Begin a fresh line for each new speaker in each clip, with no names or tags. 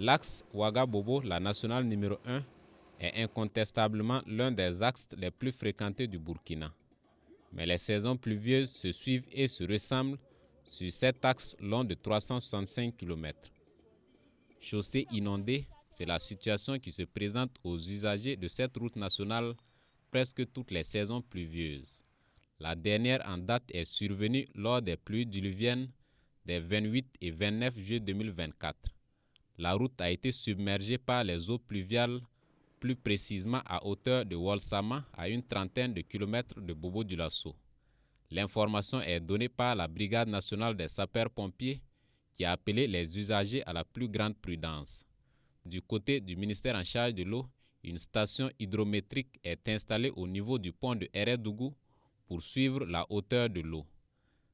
L'axe Ouagabobo, la nationale numéro 1, est incontestablement l'un des axes les plus fréquentés du Burkina. Mais les saisons pluvieuses se suivent et se ressemblent sur cet axe long de 365 km. Chaussée inondée, c'est la situation qui se présente aux usagers de cette route nationale presque toutes les saisons pluvieuses. La dernière en date est survenue lors des pluies diluviennes des 28 et 29 juillet 2024. La route a été submergée par les eaux pluviales, plus précisément à hauteur de Wolsama, à une trentaine de kilomètres de Bobo-Dioulasso. L'information est donnée par la Brigade nationale des sapeurs-pompiers qui a appelé les usagers à la plus grande prudence. Du côté du ministère en charge de l'eau, une station hydrométrique est installée au niveau du pont de Eredougou pour suivre la hauteur de l'eau.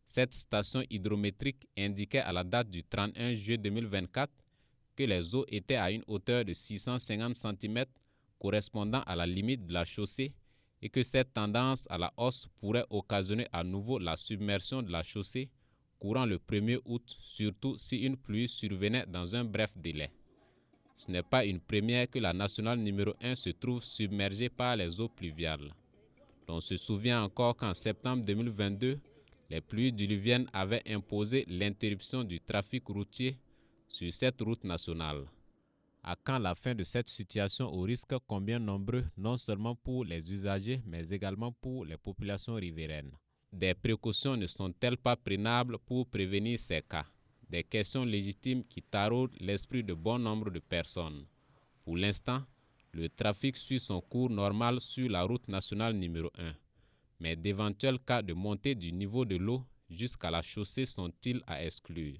Cette station hydrométrique indiquait à la date du 31 juillet 2024 que les eaux étaient à une hauteur de 650 cm correspondant à la limite de la chaussée et que cette tendance à la hausse pourrait occasionner à nouveau la submersion de la chaussée courant le 1er août, surtout si une pluie survenait dans un bref délai. Ce n'est pas une première que la nationale numéro 1 se trouve submergée par les eaux pluviales. On se souvient encore qu'en septembre 2022, les pluies diluviennes avaient imposé l'interruption du trafic routier sur cette route nationale. À quand la fin de cette situation au risque combien nombreux, non seulement pour les usagers, mais également pour les populations riveraines? Des précautions ne sont-elles pas prenables pour prévenir ces cas? Des questions légitimes qui taraudent l'esprit de bon nombre de personnes. Pour l'instant, le trafic suit son cours normal sur la route nationale numéro 1. Mais d'éventuels cas de montée du niveau de l'eau jusqu'à la chaussée sont-ils à exclure?